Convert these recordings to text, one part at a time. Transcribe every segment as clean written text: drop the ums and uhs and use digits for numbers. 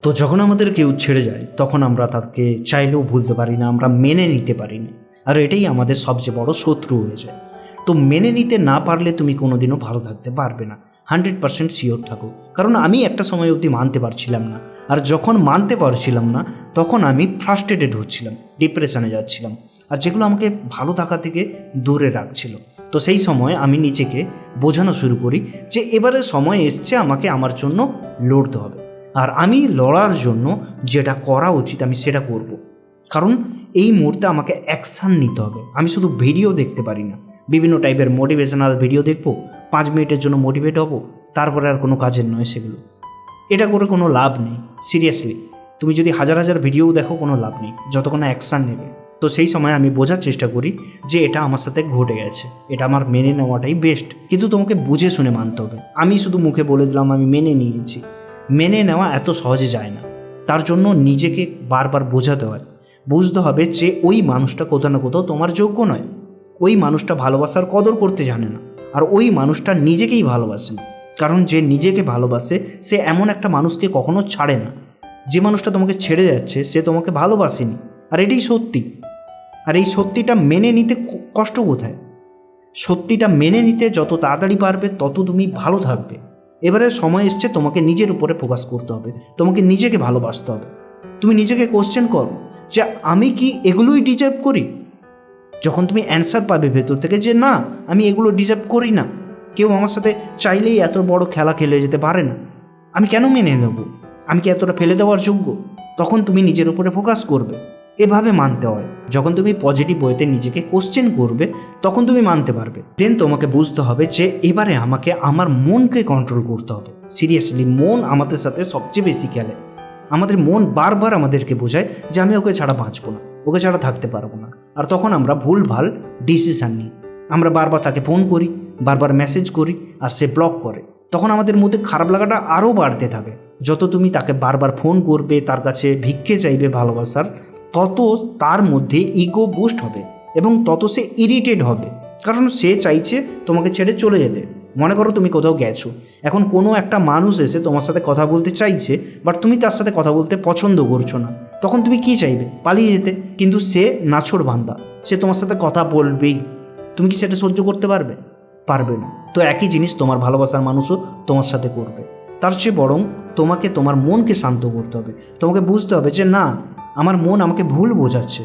তো যখন আমাদের কেউ ছেড়ে যায় তখন আমরা তাকে চাইলেও ভুলতে পারি না, আমরা মেনে নিতে পারি না, আর এটাই আমাদের সবচেয়ে বড় শত্রু হয়ে যায়। তো মেনে নিতে না পারলে তুমি কোনোদিনও ভালো থাকতে পারবে না, 100% শিওর থাকো। কারণ আমি একটা সময় অবধি মানতে পারছিলাম না, আর যখন মানতে পারছিলাম না তখন আমি ফ্রাস্ট্রেটেড হচ্ছিলাম, ডিপ্রেশনে যাচ্ছিলাম, আর যেগুলো আমাকে ভালো থাকা থেকে দূরে রাখছিল। তো সেই সময় আমি নিজেকে বোঝানো শুরু করি যে এবারে সময় এসছে আমাকে আমার জন্য লড়তে হবে, আর আমি লড়ার জন্য যেটা করা উচিত আমি সেটা করব। কারণ এই মুহূর্তে আমাকে অ্যাকশান নিতে হবে। আমি শুধু ভিডিও দেখতে পারি না, বিভিন্ন টাইপের মোটিভেশনাল ভিডিও দেখবো, 5 মিনিটের জন্য মোটিভেট হব, তারপরে আর কোনো কাজের নয় সেগুলো। এটা করে কোনো লাভ নেই। সিরিয়াসলি তুমি যদি হাজার হাজার ভিডিও দেখো কোনো লাভ নেই যতক্ষণ না অ্যাকশান নেবে। তো সেই সময় আমি বোঝার চেষ্টা করি যে এটা আমার সাথে ঘটে গেছে, এটা আমার মেনে নেওয়াটাই বেস্ট, কিন্তু তোমাকে বুঝে শুনে মানতে হবে। আমি শুধু মুখে বলে দিলাম আমি মেনে নিয়েছি, মেনে নেওয়া এত সহজে যায় না। তার জন্য নিজেকে বারবার বোঝাতে হয়, বুঝতে হবে যে ওই মানুষটা কোথাও না কোথাও তোমার যোগ্য নয়, ওই মানুষটা ভালোবাসার কদর করতে জানে না, আর ওই মানুষটা নিজেকেই ভালোবাসে না। কারণ যে নিজেকে ভালোবাসে সে এমন একটা মানুষকে কখনো ছাড়ে না। যে মানুষটা তোমাকে ছেড়ে যাচ্ছে সে তোমাকে ভালোবাসেনি, আর এটাই সত্যি। আর এই সত্যিটা মেনে নিতে কষ্ট কোথায়? সত্যিটা মেনে নিতে যত তাড়াতাড়ি পারবে তত তুমি ভালো থাকবে। এবারে সময় এসছে তোমাকে নিজের উপরে ফোকাস করতে হবে, তোমাকে নিজেকে ভালোবাসতে হবে। তুমি নিজেকে কোশ্চেন করো যে আমি কি এগুলোই ডিজার্ভ করি? যখন তুমি অ্যান্সার পাবে ভেতর থেকে যে না আমি এগুলো ডিজার্ভ করি না, কেউ আমার সাথে চাইলেই এত বড় খেলা খেলে যেতে পারে না, আমি কেন মেনে নেব, আমি কি এতটা ফেলে দেওয়ার যোগ্য, তখন তুমি নিজের উপরে ফোকাস করবে। এভাবে মানতে হয়। যখন তুমি পজিটিভ ওয়েতে নিজেকে কোশ্চেন করবে তখন তুমি মানতে পারবে। দেন তোমাকে বুঝতে হবে যে এবারে আমাকে আমার মনকে কন্ট্রোল করতে হবে। সিরিয়াসলি মন আমাদের সাথে সবচেয়ে বেশি খেলে। আমাদের মন বারবার আমাদেরকে বোঝায় যে আমি ওকে ছাড়া বাঁচবো না, ওকে ছাড়া থাকতে পারবো না, আর তখন আমরা ভুলভাল ডিসিশান নিই। আমরা বারবার তাকে ফোন করি, বারবার মেসেজ করি, আর সে ব্লক করে। তখন আমাদের মধ্যে খারাপ লাগাটা আরও বাড়তে থাকে। যত তুমি তাকে বারবার ফোন করবে, তার কাছে ভিক্ষে চাইবে ভালোবাসার, তত তার মধ্যে ইগো বুস্ট হবে এবং তত সে ইরিটেট হবে। কারণ সে চাইছে তোমাকে ছেড়ে চলে যেতে। মনে করো তুমি কোথাও গেছো, এখন কোনো একটা মানুষ এসে তোমার সাথে কথা বলতে চাইছে, বাট তুমি তার সাথে কথা বলতে পছন্দ করছো না, তখন তুমি কি চাইবে? পালিয়ে যেতে। কিন্তু সে নাছোড় বান্দা, সে তোমার সাথে কথা বলবেই। তুমি কি সেটা সহ্য করতে পারবে? পারবে না। তো একই জিনিস তোমার ভালোবাসার মানুষও তোমার সাথে করবে। তার চেয়ে বরং তোমাকে তোমার মনকে শান্ত করতে হবে। তোমাকে বুঝতে হবে যে না, আমার মন আমাকে ভুল বোঝাচ্ছে,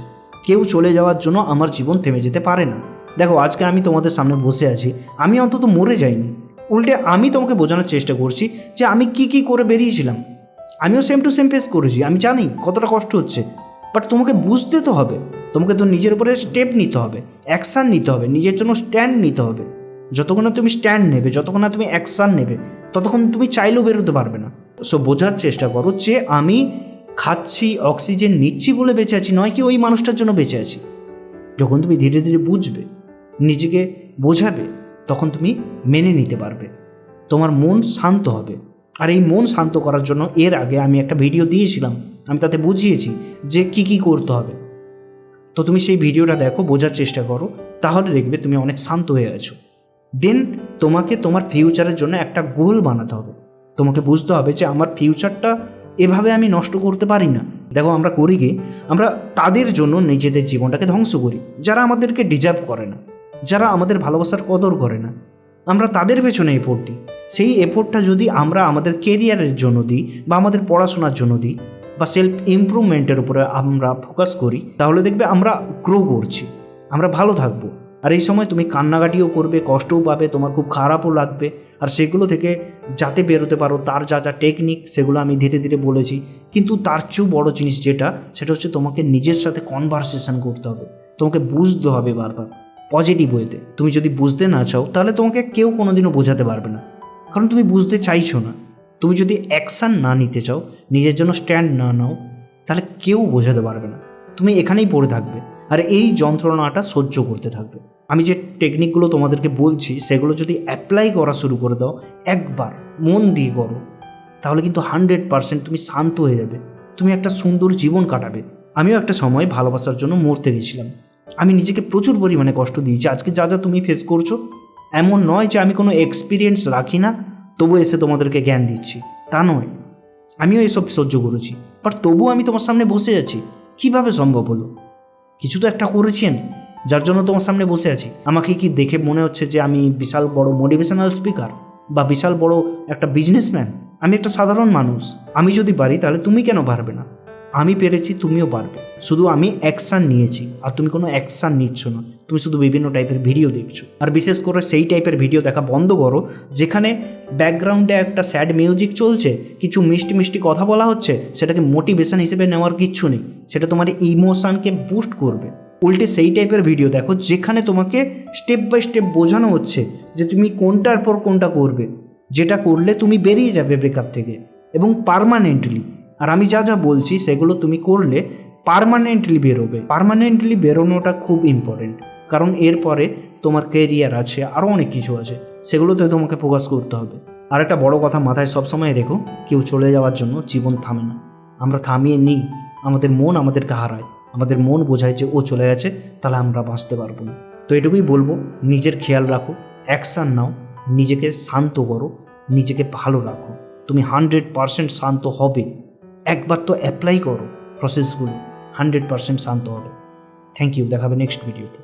কেউ চলে যাওয়ার জন্য আমার জীবন থেমে যেতে পারে না। দেখো আজকে আমি তোমাদের সামনে বসে আছি, আমি অন্তত মরে যাইনি, উল্টে আমি তোমাকে বোঝানোর চেষ্টা করছি যে আমি কি করে বেরিয়েছিলাম। আমিও সেম টু সেম ফেস করেছি, আমি জানি কতটা কষ্ট হচ্ছে, বাট তোমাকে বুঝতে তো হবে। তোমাকে তো নিজের উপরে স্টেপ নিতে হবে, অ্যাকশান নিতে হবে, নিজের জন্য স্ট্যান্ড নিতে হবে। যতক্ষণ না তুমি স্ট্যান্ড নেবে, যতক্ষণ না তুমি অ্যাকশান নেবে, ততক্ষণ তুমি চাইলেও বেরোতে পারবে না। সো বোঝার চেষ্টা করো যে আমি খাচ্ছি, অক্সিজেন নিচ্ছি বলে বেঁচে আছি, নয় কি ওই মানুষটার জন্য বেঁচে আছি। যখন তুমি ধীরে ধীরে বুঝবে, নিজেকে বোঝাবে, তখন তুমি মেনে নিতে পারবে, তোমার মন শান্ত হবে। আর এই মন শান্ত করার জন্য এর আগে আমি একটা ভিডিও দিয়েছিলাম, আমি তাতে বুঝিয়েছি যে কি করতে হবে। তো তুমি সেই ভিডিওটা দেখো, বোঝার চেষ্টা করো, তাহলে দেখবে তুমি অনেক শান্ত হয়ে আছো। দেন তোমাকে তোমার ফিউচারের জন্য একটা গোল বানাতে হবে। তোমাকে বুঝতে হবে যে আমার ফিউচারটা এভাবে আমি নষ্ট করতে পারি না। দেখো আমরা করি কি, আমরা তাদের জন্য নিজেদের জীবনটাকে ধ্বংস করি যারা আমাদেরকে ডিজার্ভ করে না, যারা আমাদের ভালোবাসার কদর করে না। আমরা তাদের পেছনে এফোর্ট দিই। সেই এফোর্টটা যদি আমরা আমাদের কেরিয়ারের জন্য দিই, বা আমাদের পড়াশোনার জন্য দিই, বা সেলফ ইমপ্রুভমেন্টের উপরে আমরা ফোকাস করি, তাহলে দেখবে আমরা গ্রো করছি, আমরা ভালো থাকবো। আর এই সময় তুমি কান্নাকাটিও করবে, কষ্টও পাবে, তোমার খুব খারাপও লাগবে। আর সেগুলো থেকে যাতে বেরোতে পারো তার যা টেকনিক সেগুলো আমি ধীরে ধীরে বলেছি। কিন্তু তার চেয়েও বড় জিনিস সেটা হচ্ছে তোমাকে নিজের সাথে কনভারসেশন করতে হবে। তোমাকে বুঝতে হবে বারবার পজিটিভ ওয়েতে। তুমি যদি বুঝতে না চাও তাহলে তোমাকে কেউ কোনোদিনও বোঝাতে পারবে না, কারণ তুমি বুঝতে চাইছো না। তুমি যদি অ্যাকশান না নিতে চাও, নিজের জন্য স্ট্যান্ড না নাও, তাহলে কেউ বোঝাতে পারবে না। তুমি এখানেই পড়ে থাকবে আর এই যন্ত্রণাটা সহ্য করতে থাকবে। আমি যে টেকনিকগুলো তোমাদেরকে বলছি সেগুলো যদি অ্যাপ্লাই করা শুরু করে দাও, একবার মন দিয়ে করো, তাহলে কিন্তু 100% তুমি শান্ত হয়ে যাবে, তুমি একটা সুন্দর জীবন কাটাবে। আমিও একটা সময় ভালোবাসার জন্য মরতে গেছিলাম। আমি নিজেকে প্রচুর পরিমাণে কষ্ট দিয়েছি। আজকে যা তুমি ফেস করছো, এমন নয় যে আমি কোনো এক্সপিরিয়েন্স রাখি না তবু এসে তোমাদেরকে জ্ঞান দিচ্ছি, তা নয়। আমিও এসব সহ্য করেছি, বাট তবুও আমি তোমার সামনে বসে আছি। কিভাবে সম্ভব হলো? কিছু তো একটা করেছি আমি, যার জন্য তোমার সামনে বসে আছি। আমাকে কি দেখে মনে হচ্ছে যে আমি বিশাল বড় মোটিভেশনাল স্পিকার বা বিশাল বড় একটা বিজনেসম্যান? আমি একটা সাধারণ মানুষ। আমি যদি পারি তাহলে তুমি কেন পারবে না? আমি পেরেছি, তুমিও পারবে। শুধু আমি অ্যাকশান নিয়েছি, আর তুমি কোনো অ্যাকশান নিচ্ছ না। তুমি শুধু বিভিন্ন টাইপের ভিডিও দেখছো, আর বিশেষ করে সেই টাইপের ভিডিও দেখা বন্ধ করো যেখানে ব্যাকগ্রাউন্ডে একটা স্যাড মিউজিক চলছে, কিছু মিষ্টি মিষ্টি কথা বলা হচ্ছে। সেটাকে মোটিভেশন হিসেবে নেওয়ার কিচ্ছু নেই, সেটা তোমার ইমোশনকে বুস্ট করবে। উল্টে সেই টাইপের ভিডিও দেখো যেখানে তোমাকে স্টেপ বাই স্টেপ বোঝানো হচ্ছে যে তুমি কোনটার পর কোনটা করবে, যেটা করলে তুমি বেরিয়ে যাবে ব্রেকআপ থেকে, এবং পার্মানেন্টলি। আর আমি যা যা বলছি সেগুলো তুমি করলে পার্মানেন্টলি বেরোবে। পার্মানেন্টলি বেরোনোটা খুব ইম্পর্টেন্ট, কারণ এরপরে তোমার কেরিয়ার আছে, আরও অনেক কিছু আছে, সেগুলোতে তোমাকে ফোকাস করতে হবে। আর একটা বড় কথা মাথায় সবসময় রেখো, কেউ চলে যাওয়ার জন্য জীবন থামে না। আমরা থামিয়ে নিই, আমাদের মন আমাদেরকে হারায়। আমাদের মন বোঝায় যে ও চলে গেছে, তাহলে আমরা বাঁচতে পারবো না। তো এটুকুই বলবো, নিজের খেয়াল রাখো, অ্যাকশান নাও, নিজেকে শান্ত করো, নিজেকে ভালো রাখো। তুমি 100% শান্ত হবে। একবার তো অ্যাপ্লাই করো প্রসেসগুলো, 100% শান্ত হবে। থ্যাংক ইউ, দেখাবে নেক্সট ভিডিওতে।